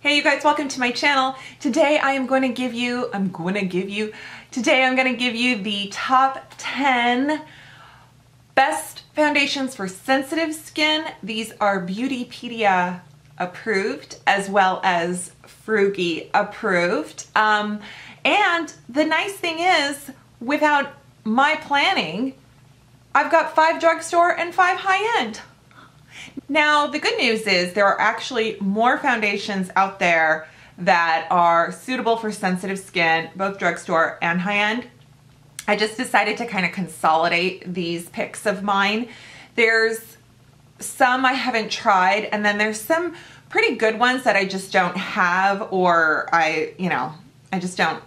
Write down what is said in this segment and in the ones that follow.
Hey you guys, welcome to my channel. Today I'm going to give you the top 10 best foundations for sensitive skin. These are Beautypedia approved as well as Frugi approved. And the nice thing is, without my planning, I've got 5 drugstore and 5 high-end. Now, the good news is there are actually more foundations out there that are suitable for sensitive skin, both drugstore and high-end. I just decided to kind of consolidate these picks of mine. There's some I haven't tried, and then there's some pretty good ones that I just don't have, or I just don't,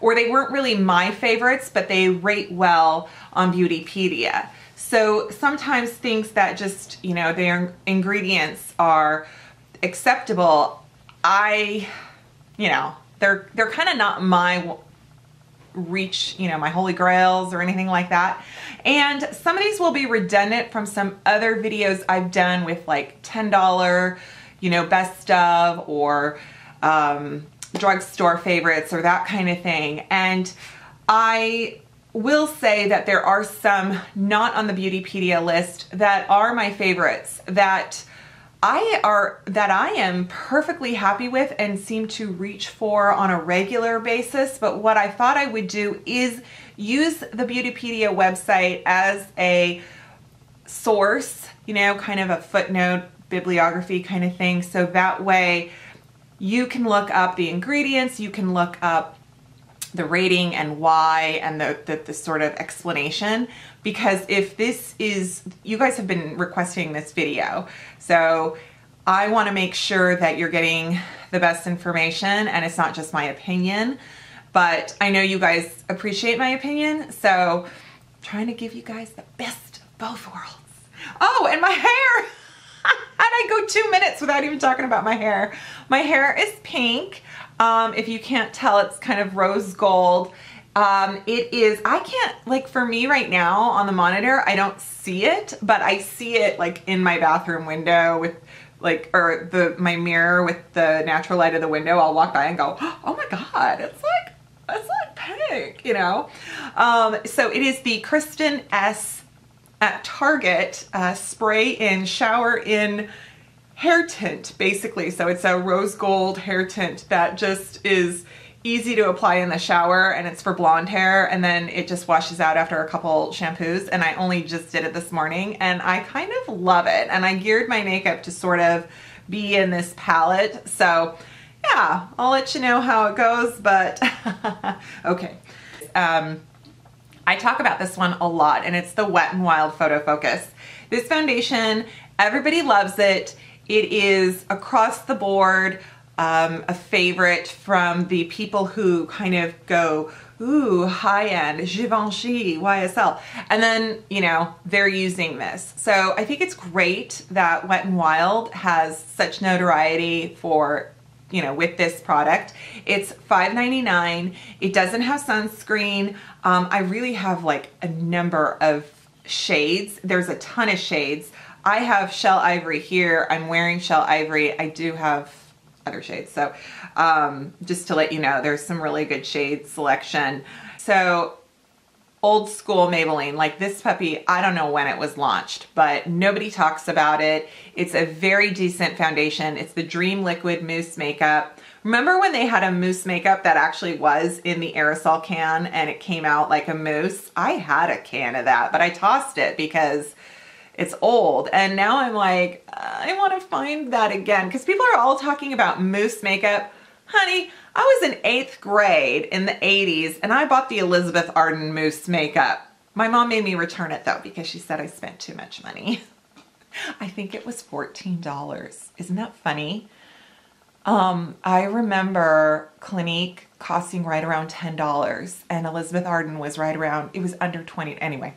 or they weren't really my favorites, but they rate well on Beautypedia. So sometimes things that just, their ingredients are acceptable, they're kind of not my reach, my holy grails or anything like that. And some of these will be redundant from some other videos I've done with like $10, best of, or drugstore favorites or that kind of thing. And I will say that there are some not on the Beautypedia list that are my favorites that I am perfectly happy with and seem to reach for on a regular basis. But what I thought I would do is use the Beautypedia website as a source, kind of a footnote bibliography kind of thing. So that way you can look up the ingredients, you can look up the rating and why, and the sort of explanation, because if this is, you guys have been requesting this video, so I want to make sure that you're getting the best information and it's not just my opinion, but I know you guys appreciate my opinion, so I'm trying to give you guys the best of both worlds. Oh, and my hair! How'd I go 2 minutes without even talking about my hair? My hair is pink. If you can't tell, it's kind of rose gold. It is, I can't, like, for me right now on the monitor, I don't see it, but I see it like in my bathroom window with or my mirror with the natural light of the window. I'll walk by and go, oh my God, it's like pink, So it is the Kristen S at Target spray in shower in hair tint, basically. So it's a rose gold hair tint that just is easy to apply in the shower, and it's for blonde hair, and then it just washes out after a couple shampoos. And I only just did it this morning and I kind of love it, and I geared my makeup to sort of be in this palette. So yeah, I'll let you know how it goes, but okay. I talk about this one a lot, and it's the Wet n Wild Photo Focus. This foundation, everybody loves it. It is across the board a favorite from the people who kind of go, ooh, high-end, Givenchy, YSL. And then, they're using this. So I think it's great that Wet n Wild has such notoriety for, with this product. It's $5.99. It doesn't have sunscreen. I really have like a number of shades. There's a ton of shades. I have Shell Ivory here. I'm wearing Shell Ivory. I do have other shades. So just to let you know, there's some really good shade selection. So old school Maybelline, like this puppy, I don't know when it was launched, but nobody talks about it. It's a very decent foundation. It's the Dream Liquid Mousse Makeup. Remember when they had a mousse makeup that actually was in the aerosol can and it came out like a mousse? I had a can of that, but I tossed it because it's old, and now I'm like, I want to find that again, because people are all talking about mousse makeup. Honey, I was in 8th grade in the 80s, and I bought the Elizabeth Arden mousse makeup. My mom made me return it though, because she said I spent too much money. I think it was $14. Isn't that funny? I remember Clinique costing right around $10, and Elizabeth Arden was right around, it was under 20, anyway.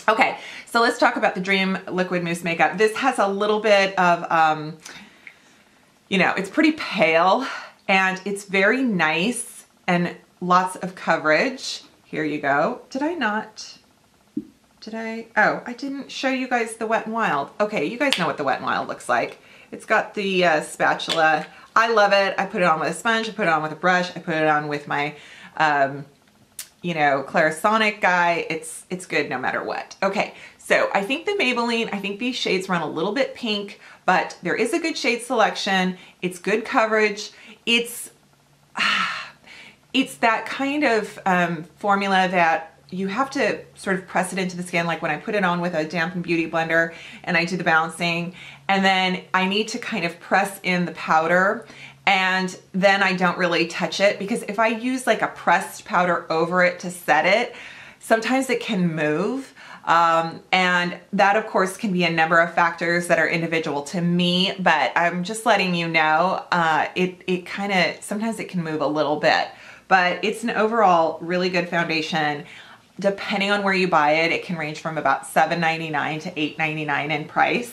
Okay, so let's talk about the Dream Liquid Mousse Makeup. This has a little bit of, it's pretty pale, and it's very nice and lots of coverage. Here you go. Oh, I didn't show you guys the Wet n Wild. Okay, you guys know what the Wet n Wild looks like. It's got the spatula. I love it. I put it on with a sponge, I put it on with a brush, I put it on with my, you know, Clarisonic guy. It's good no matter what. Okay, so I think the Maybelline, I think these shades run a little bit pink, but there is a good shade selection. It's good coverage. It's that kind of formula that you have to sort of press it into the skin, like when I put it on with a dampened beauty blender and I do the balancing, and then I need to kind of press in the powder, and then I don't really touch it, because if I use like a pressed powder over it to set it, sometimes it can move. And that of course can be a number of factors that are individual to me, but I'm just letting you know, it kind of, sometimes it can move a little bit, but it's an overall really good foundation. Depending on where you buy it, it can range from about $7.99 to $8.99 in price.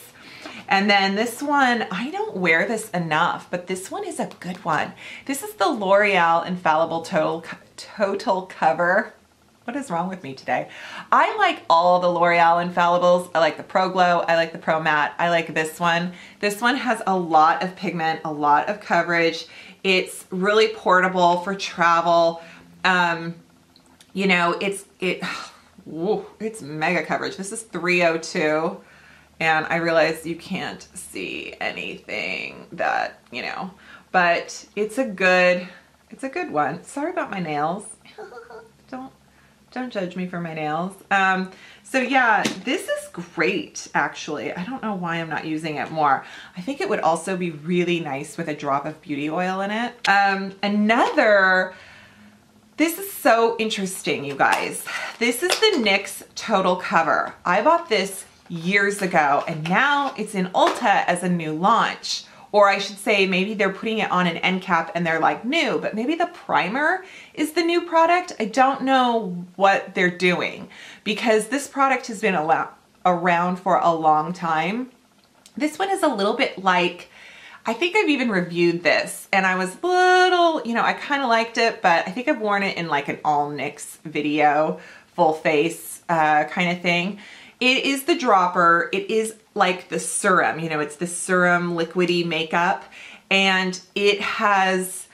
And then this one, I don't wear this enough, but this one is a good one. This is the L'Oreal Infallible Total Cover. What is wrong with me today? I like all the L'Oreal Infallibles. I like the Pro Glow, I like the Pro Matte, I like this one. This one has a lot of pigment, a lot of coverage. It's really portable for travel. You know, it's mega coverage. This is 302, and I realize you can't see anything that, you know, but it's a good one. Sorry about my nails. Don't judge me for my nails. So yeah, this is great, actually. I don't know why I'm not using it more. I think it would also be really nice with a drop of beauty oil in it. This is so interesting, you guys. This is the NYX Total Cover. I bought this years ago, and now it's in Ulta as a new launch. Or I should say, maybe they're putting it on an end cap and they're like new, but maybe the primer is the new product. I don't know what they're doing, because this product has been around for a long time. This one is a little bit like, I think I've even reviewed this, and I was a little, you know, I kind of liked it, but I think I've worn it in like an all NYX video, full face kind of thing. It is the dropper. It is like the serum, you know, it's the serum liquidy makeup, and it has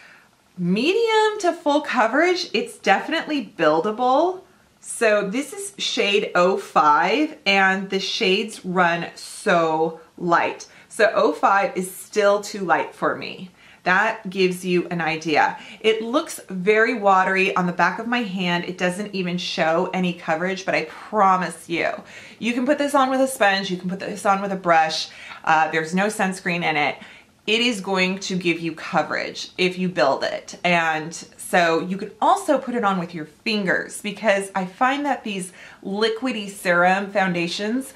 medium to full coverage. It's definitely buildable. So this is shade 05, and the shades run so light. So 05 is still too light for me. That gives you an idea. It looks very watery on the back of my hand. It doesn't even show any coverage, but I promise you, you can put this on with a sponge, you can put this on with a brush. There's no sunscreen in it. It is going to give you coverage if you build it. And so you can also put it on with your fingers, because I find that these liquidy serum foundations,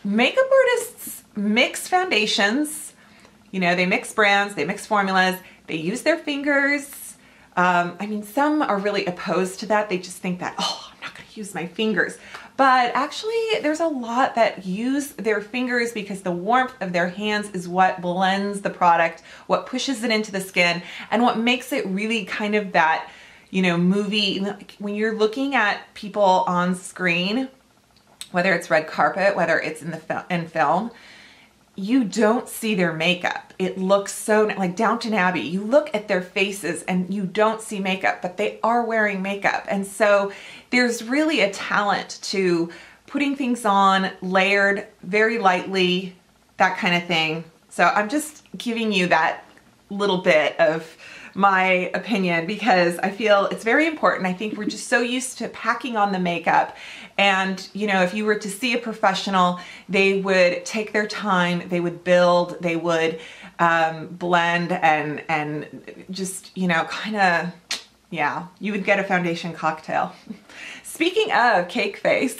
makeup artists mix foundations. You know, they mix brands, they mix formulas, they use their fingers. I mean, some are really opposed to that. They just think that, oh, I'm not gonna use my fingers. But actually, there's a lot that use their fingers, because the warmth of their hands is what blends the product, what pushes it into the skin, and what makes it really kind of that, you know, movie. When you're looking at people on screen, whether it's red carpet, whether it's in film, you don't see their makeup. It looks so, like Downton Abbey, you look at their faces and you don't see makeup, but they are wearing makeup. And so there's really a talent to putting things on layered very lightly, that kind of thing. So I'm just giving you that little bit of my opinion, because I feel it's very important. I think we're just so used to packing on the makeup, and you know, if you were to see a professional, they would take their time, they would build, they would blend and just, you know, kind of, yeah, you would get a foundation cocktail. Speaking of cake face,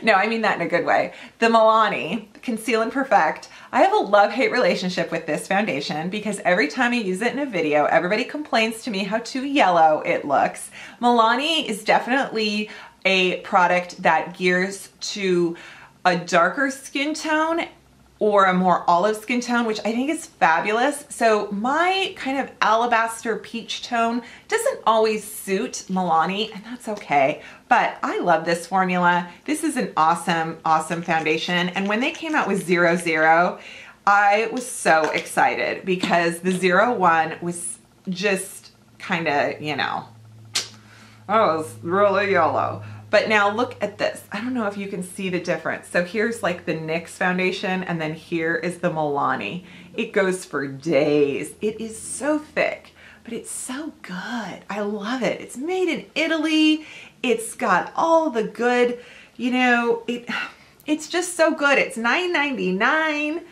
no, I mean that in a good way. The Milani Conceal and Perfect. I have a love-hate relationship with this foundation, because every time I use it in a video, everybody complains to me how too yellow it looks. Milani is definitely a product that gears to a darker skin tone or a more olive skin tone, which I think is fabulous. So my kind of alabaster peach tone doesn't always suit Milani, and that's okay. But I love this formula. This is an awesome, awesome foundation. And when they came out with 00, I was so excited because the 01 was just kind of, you know, oh, it was really yellow. But now look at this. I don't know if you can see the difference. So here's like the NYX foundation, and then here is the Milani. It goes for days. It is so thick, but it's so good. I love it. It's made in Italy. It's got all the good, you know, it's just so good. It's $9.99.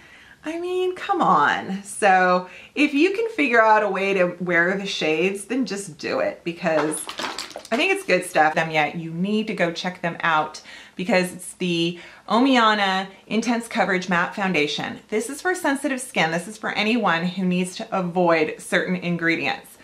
I mean, come on. So if you can figure out a way to wear the shades, then just do it, because I think it's good stuff. You need to go check them out, because it's the Omiana Intense Coverage Matte Foundation. This is for sensitive skin. This is for anyone who needs to avoid certain ingredients,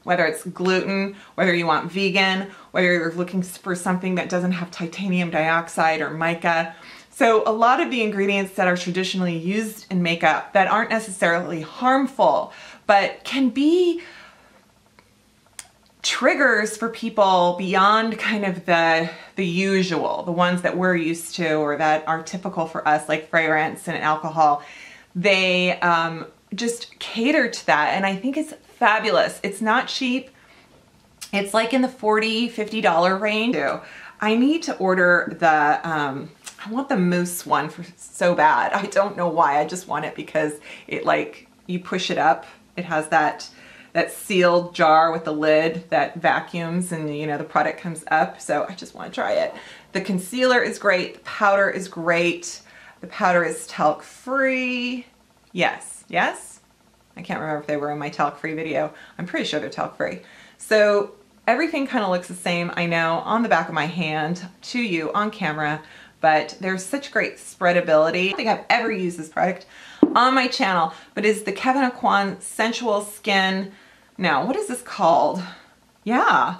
whether it's gluten, whether you want vegan, whether you're looking for something that doesn't have titanium dioxide or mica. So a lot of the ingredients that are traditionally used in makeup that aren't necessarily harmful, but can be triggers for people beyond kind of the usual, the ones that we're used to or that are typical for us, like fragrance and alcohol. They just cater to that, and I think it's fabulous. It's not cheap. It's like in the $40, $50 range. I need to order the, I want the Mousse one so bad. I don't know why. I just want it because it, like, you push it up. It has that sealed jar with the lid that vacuums, and you know, the product comes up. So I just want to try it. The concealer is great. The powder is great. The powder is talc free. Yes. Yes. I can't remember if they were in my talc free video. I'm pretty sure they're talc free. So everything kind of looks the same, I know, on the back of my hand to you on camera, but there's such great spreadability. I don't think I've ever used this product on my channel, but it's the Kevyn Aucoin Sensual Skin. Now, what is this called? Yeah.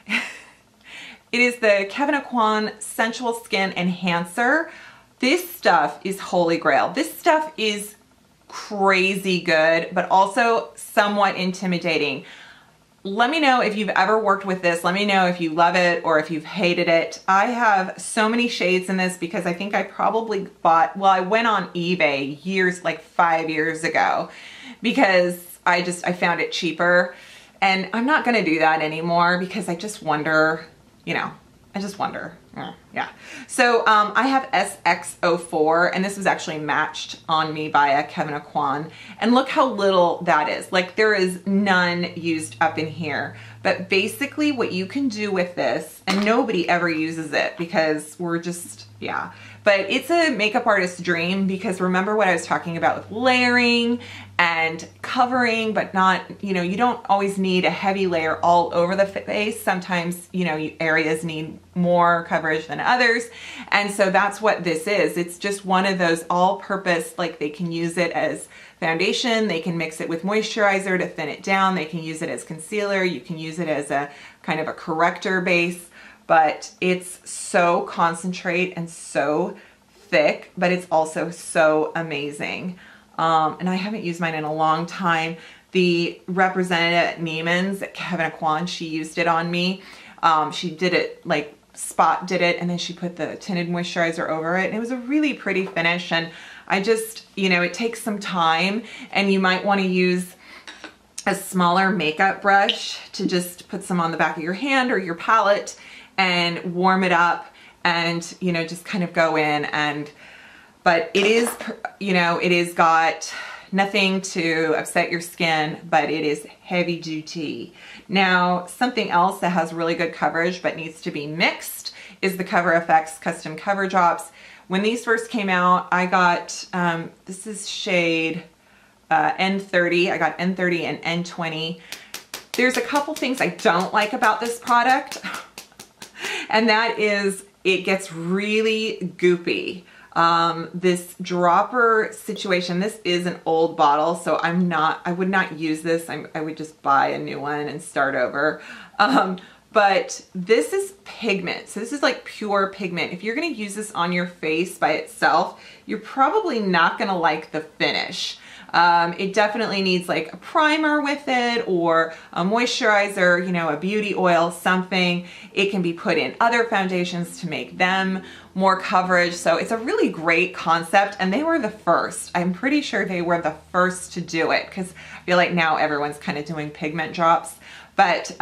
It is the Kevyn Aucoin Sensual Skin Enhancer. This stuff is holy grail. This stuff is crazy good, but also somewhat intimidating. Let me know if you've ever worked with this. Let me know if you love it or if you've hated it. I have so many shades in this because I think I probably bought, well, I went on eBay years, like 5 years ago, because I found it cheaper, and I'm not gonna do that anymore because I just wonder, you know, I just wonder. Yeah. So I have SX04, and this was actually matched on me by a Kevyn Aucoin, and look how little that is. Like, there is none used up in here. But basically what you can do with this, and nobody ever uses it because we're just, yeah. But it's a makeup artist's dream, because remember what I was talking about with layering and covering, but not, you know, you don't always need a heavy layer all over the face. Sometimes, you know, areas need more coverage than others. And so that's what this is. It's just one of those all-purpose, like, they can use it as foundation, they can mix it with moisturizer to thin it down, they can use it as concealer, you can use it as a kind of a corrector base, but it's so concentrate and so thick, but it's also so amazing. And I haven't used mine in a long time. The representative at Neiman's at Kevyn Aucoin, she used it on me. She did it, like, spot did it, and then she put the tinted moisturizer over it, and it was a really pretty finish. And I just, you know, it takes some time, and you might want to use a smaller makeup brush to just put some on the back of your hand or your palette and warm it up, and, you know, just kind of go in. And but it is, you know, it is got nothing to upset your skin, but it is heavy duty. Now, something else that has really good coverage but needs to be mixed is the Cover FX Custom Cover Drops. When these first came out, I got, this is shade N30. I got N30 and N20. There's a couple things I don't like about this product, and that is it gets really goopy. This dropper situation, this is an old bottle, so I would not use this. I would just buy a new one and start over. But this is pigment. So this is like pure pigment. If you're gonna use this on your face by itself, you're probably not gonna like the finish. It definitely needs like a primer with it or a moisturizer, you know, a beauty oil, something. It can be put in other foundations to make them more coverage. So it's a really great concept, and they were the first. I'm pretty sure they were the first to do it because I feel like now everyone's kind of doing pigment drops. But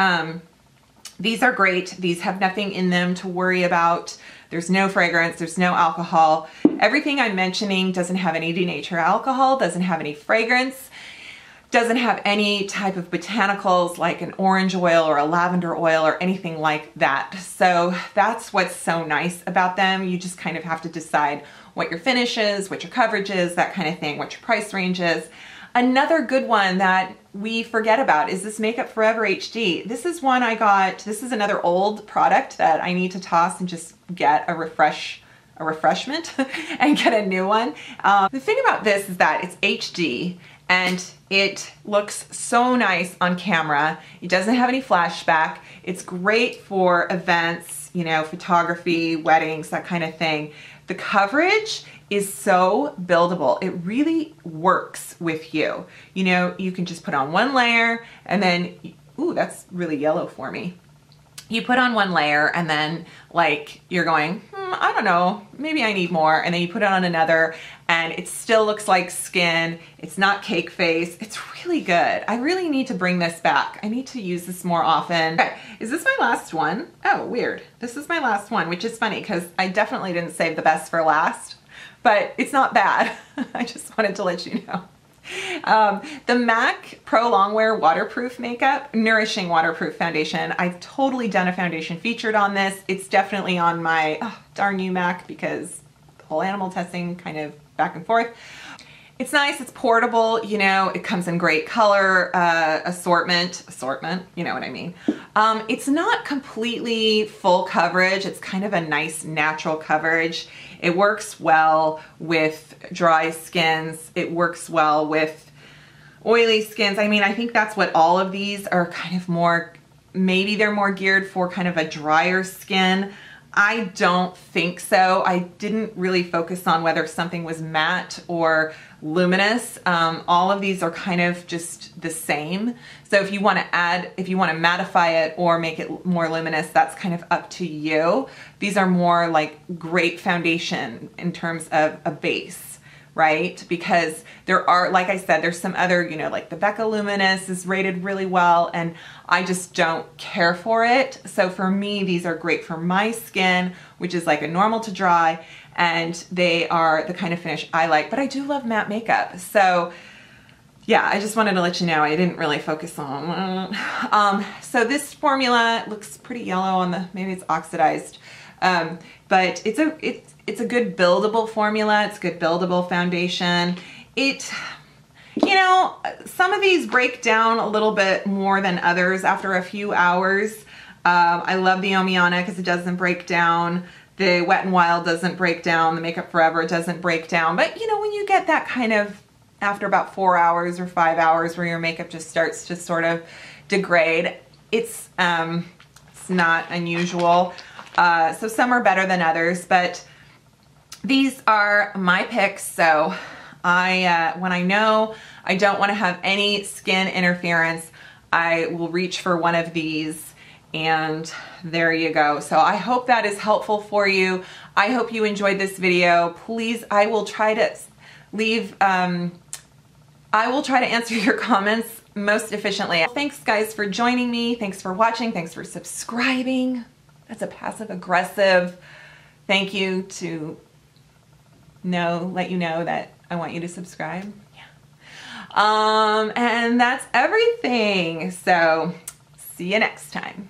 these are great. These have nothing in them to worry about. There's no fragrance, there's no alcohol. Everything I'm mentioning doesn't have any denatured alcohol, doesn't have any fragrance, doesn't have any type of botanicals like an orange oil or a lavender oil or anything like that. So that's what's so nice about them. You just kind of have to decide what your finish is, what your coverage is, that kind of thing, what your price range is. Another good one that we forget about is this Makeup Forever HD. This is one I got, this is another old product that I need to toss and just get a refreshment and get a new one. The thing about this is that it's HD and it looks so nice on camera. It doesn't have any flashback. It's great for events, you know, photography, weddings, that kind of thing. The coverage is so buildable. It really works with you. You know, you can just put on one layer and then, ooh, that's really yellow for me. You put on one layer and then like you're going, I don't know, maybe I need more. And then you put it on another and it still looks like skin. It's not cake face. It's really good. I really need to bring this back. I need to use this more often. Okay, is this my last one? Oh, weird. This is my last one, which is funny because I definitely didn't save the best for last, but it's not bad. I just wanted to let you know. The MAC Pro Longwear Waterproof Makeup, Nourishing Waterproof Foundation. I've totally done a foundation featured on this. It's definitely on my, oh, darn you MAC, because the whole animal testing kind of back and forth. It's nice, it's portable, you know, it comes in great color, assortment, you know what I mean. It's not completely full coverage. It's kind of a nice natural coverage. It works well with dry skins. It works well with oily skins. I mean, I think that's what all of these are kind of more, maybe they're more geared for kind of a drier skin. I don't think so. I didn't really focus on whether something was matte or luminous. All of these are kind of just the same. So if you want to add, if you want to mattify it or make it more luminous, that's kind of up to you. These are more like great foundation in terms of a base, right? Because there are, like I said, there's some other, you know, like the Becca Luminous is rated really well and I just don't care for it. So for me, these are great for my skin, which is like a normal to dry, and they are the kind of finish I like, but I do love matte makeup. So yeah, I just wanted to let you know I didn't really focus on. So this formula looks pretty yellow on the, maybe it's oxidized, but it's a good buildable formula. It's a good buildable foundation. It, you know, some of these break down a little bit more than others after a few hours. I love the Omiana because it doesn't break down. The Wet n Wild doesn't break down. The Makeup Forever doesn't break down. But you know, when you get that kind of after about 4 hours or 5 hours where your makeup just starts to sort of degrade, it's not unusual. So some are better than others, but these are my picks. So when I know I don't want to have any skin interference, I will reach for one of these, and there you go. So I hope that is helpful for you. I hope you enjoyed this video. Please, I will try to leave, I will try to answer your comments most efficiently. Thanks guys for joining me. Thanks for watching. Thanks for subscribing. That's a passive aggressive thank you to let you know that I want you to subscribe. Yeah. And that's everything. So see you next time.